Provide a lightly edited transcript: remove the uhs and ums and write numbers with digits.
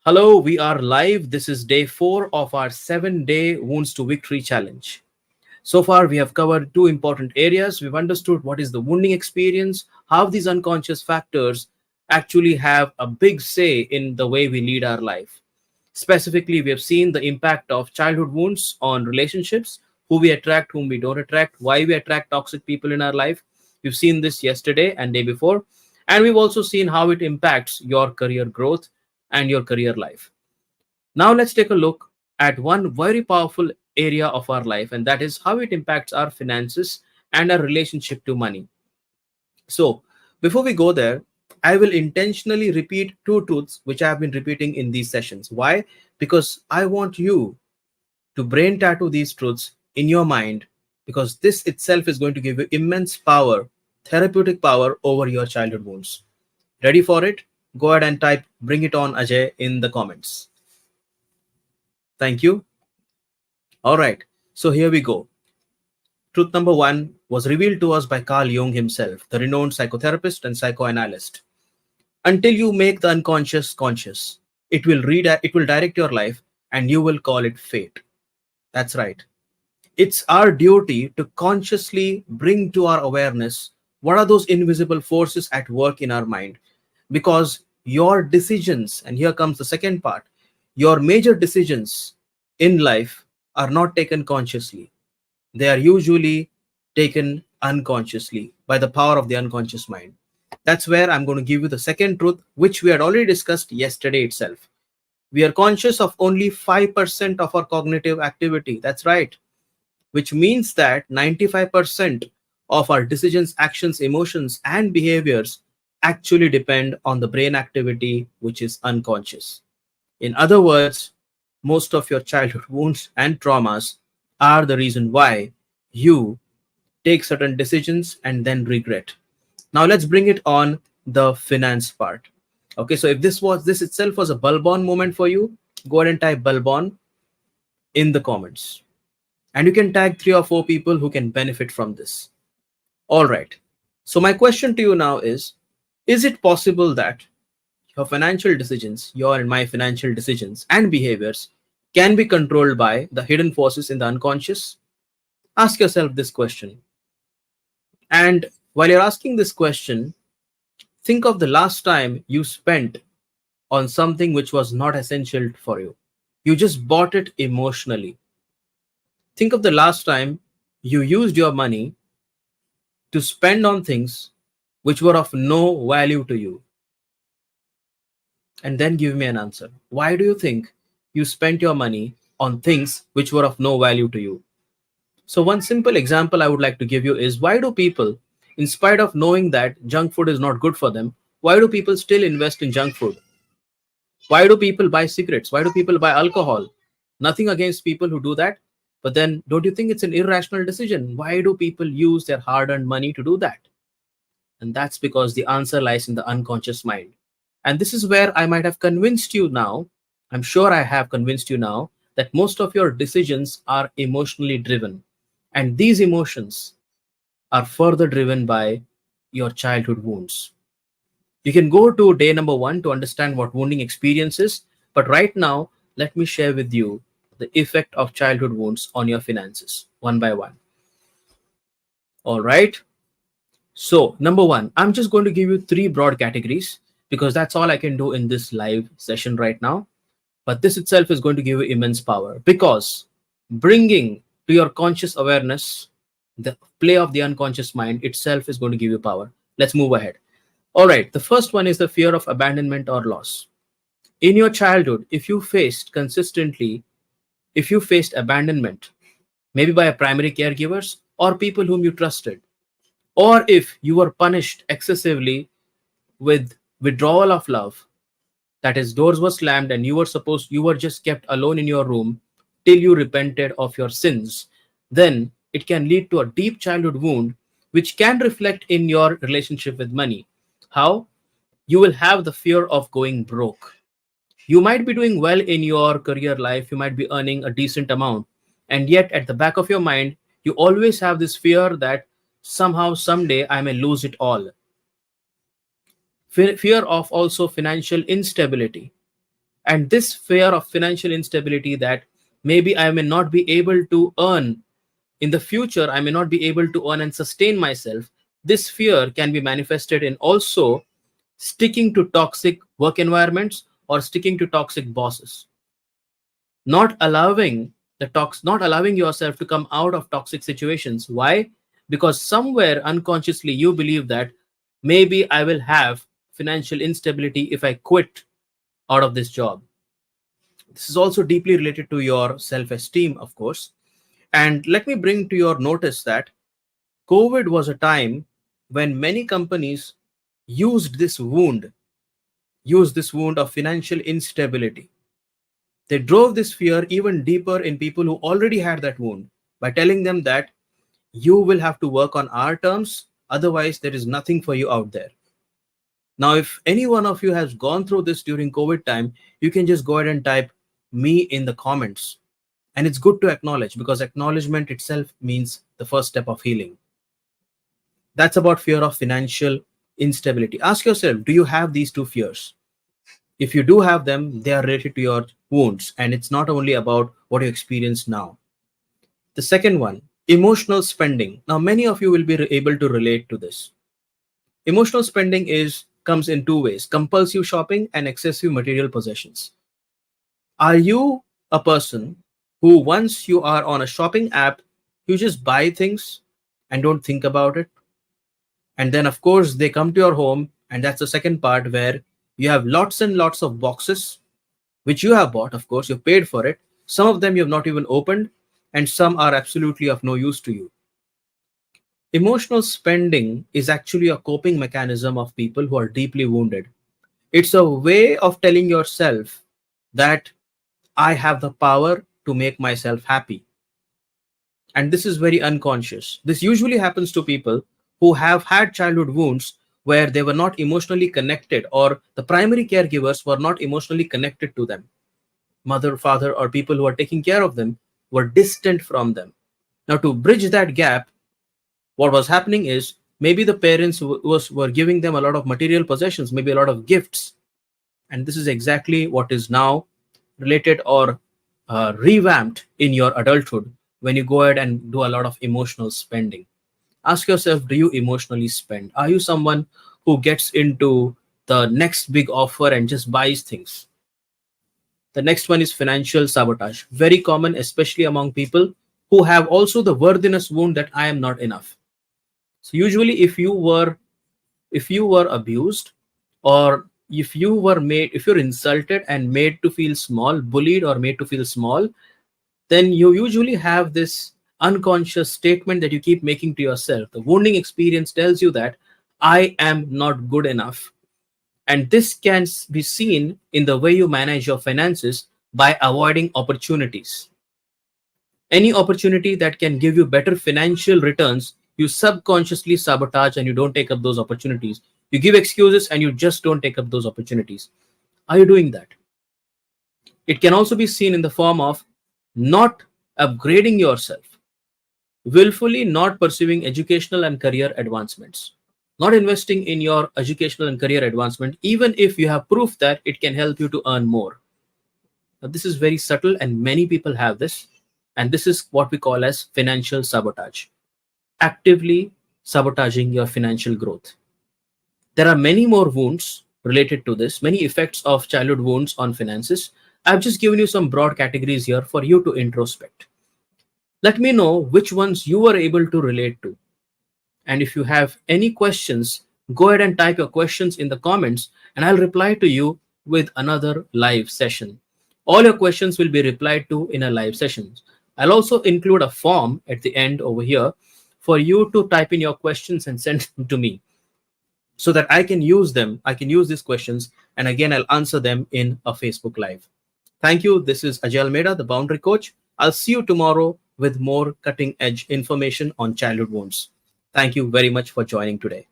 Hello, we are live. This is day 4 of our 7-day Wounds to Victory challenge. So far, we have covered two important areas. We've understood what is the wounding experience, how these unconscious factors actually have a big say in the way we lead our life. Specifically, we have seen the impact of childhood wounds on relationships, who we attract, whom we don't attract, why we attract toxic people in our life. We've seen this yesterday and day before. And we've also seen how it impacts your career growth and your career life. Now, let's take a look at one very powerful area of our life, and that is how it impacts our finances and our relationship to money. So, before we go there, I will intentionally repeat two truths which I have been repeating in these sessions. Why? Because I want you to brain tattoo these truths in your mind, because this itself is going to give you immense power, therapeutic power over your childhood wounds. Ready for it? Go ahead and type "Bring it on, Ajay" in the comments. Thank you. All right. So here we go. Truth number one was revealed to us by Carl Jung himself, the renowned psychotherapist and psychoanalyst. Until you make the unconscious conscious, it will direct your life, and you will call it fate. That's right. It's our duty to consciously bring to our awareness what are those invisible forces at work in our mind. Because your decisions, and here comes the second part, your major decisions in life are not taken consciously. They are usually taken unconsciously by the power of the unconscious mind. That's where I'm going to give you the second truth, which we had already discussed yesterday itself. We are conscious of only 5% of our cognitive activity. That's right, which means that 95% of our decisions, actions, emotions, and behaviors actually depend on the brain activity, which is unconscious. In other words, most of your childhood wounds and traumas are the reason why you take certain decisions and then regret. Now let's bring it on the finance part. Okay, so if this itself was a Balbon moment for you, go ahead and type Balbon in the comments. And you can tag 3 or 4 people who can benefit from this. All right. So my question to you now is it possible that your financial decisions, your and my financial decisions and behaviors can be controlled by the hidden forces in the unconscious? Ask yourself this question. And while you're asking this question, think of the last time you spent on something which was not essential for you. You just bought it emotionally. Think of the last time you used your money to spend on things which were of no value to you. And then give me an answer. Why do you think you spent your money on things which were of no value to you? So, one simple example I would like to give you is, why do people, in spite of knowing that junk food is not good for them, why do people still invest in junk food? Why do people buy cigarettes? Why do people buy alcohol? Nothing against people who do that. But then, don't you think it's an irrational decision? Why do people use their hard earned money to do that? And that's because the answer lies in the unconscious mind. And this is where I might have convinced you now. I'm sure I have convinced you now that most of your decisions are emotionally driven. And these emotions are further driven by your childhood wounds. You can go to day number 1 to understand what wounding experience is. But right now, let me share with you the effect of childhood wounds on your finances one by one. All right. So, number 1, I'm just going to give you 3 broad categories because that's all I can do in this live session right now. But this itself is going to give you immense power, because bringing to your conscious awareness the play of the unconscious mind itself is going to give you power. Let's move ahead. All right. The first one is the fear of abandonment or loss. In your childhood, if you faced abandonment, maybe by a primary caregivers or people whom you trusted, or if you were punished excessively with withdrawal of love, that is, doors were slammed and you were just kept alone in your room till you repented of your sins, then it can lead to a deep childhood wound which can reflect in your relationship with money. How? You will have the fear of going broke. You might be doing well in your career life, you might be earning a decent amount, and yet at the back of your mind, you always have this fear that somehow, someday, I may lose it all. Fear of also financial instability. And this fear of financial instability, that maybe I may not be able to earn in the future, I may not be able to earn and sustain myself. This fear can be manifested in also sticking to toxic work environments or sticking to toxic bosses, not allowing not allowing yourself to come out of toxic situations. Why? Because somewhere unconsciously you believe that maybe I will have financial instability if I quit out of this job. This is also deeply related to your self esteem, of course. And let me bring to your notice that COVID was a time when many companies used this wound, used this wound of financial instability. They drove this fear even deeper in people who already had that wound by telling them that you will have to work on our terms, otherwise, there is nothing for you out there. Now, if any one of you has gone through this during COVID time, you can just go ahead and type me in the comments. And it's good to acknowledge, because acknowledgement itself means the first step of healing. That's about fear of financial instability. Ask yourself, do you have these two fears? If you do have them, they are related to your wounds, and it's not only about what you experience now. The second one, emotional spending. Now, many of you will be able to relate to this. Emotional spending is comes in two ways: compulsive shopping and excessive material possessions. Are you a person who, once you are on a shopping app, you just buy things and don't think about it? And then, of course, they come to your home, and that's the second part where you have lots and lots of boxes which you have bought. Of course, you paid for it. Some of them you have not even opened, and some are absolutely of no use to you. Emotional spending is actually a coping mechanism of people who are deeply wounded. It's a way of telling yourself that I have the power to make myself happy. And this is very unconscious. This usually happens to people who have had childhood wounds where they were not emotionally connected, or the primary caregivers were not emotionally connected to them. Mother, father, or people who are taking care of them were distant from them. Now, to bridge that gap, what was happening is maybe the parents were giving them a lot of material possessions, maybe a lot of gifts. And this is exactly what is now related or revamped in your adulthood when you go ahead and do a lot of emotional spending. Ask yourself, do you emotionally spend? Are you someone who gets into the next big offer and just buys things? The next one is financial sabotage. Very common, especially among people who have also the worthiness wound that I am not enough. So usually if you were abused, or if you're insulted and made to feel small, bullied or made to feel small, then you usually have this unconscious statement that you keep making to yourself. The wounding experience tells you that I am not good enough. And this can be seen in the way you manage your finances by avoiding opportunities. Any opportunity that can give you better financial returns, you subconsciously sabotage and you don't take up those opportunities. You give excuses and you just don't take up those opportunities. Are you doing that? It can also be seen in the form of not upgrading yourself, willfully not pursuing educational and career advancements, not investing in your educational and career advancement, even if you have proof that it can help you to earn more. Now, this is very subtle, and many people have this. And this is what we call as financial sabotage, actively sabotaging your financial growth. There are many more wounds related to this, many effects of childhood wounds on finances. I've just given you some broad categories here for you to introspect. Let me know which ones you were able to relate to. And if you have any questions, go ahead and type your questions in the comments, and I'll reply to you with another live session. All your questions will be replied to in a live session. I'll also include a form at the end over here for you to type in your questions and send them to me, so that I can use them. I can use these questions, and again, I'll answer them in a Facebook Live. Thank you. This is Ajay Almeida, the Boundary Coach. I'll see you tomorrow with more cutting edge information on childhood wounds. Thank you very much for joining today.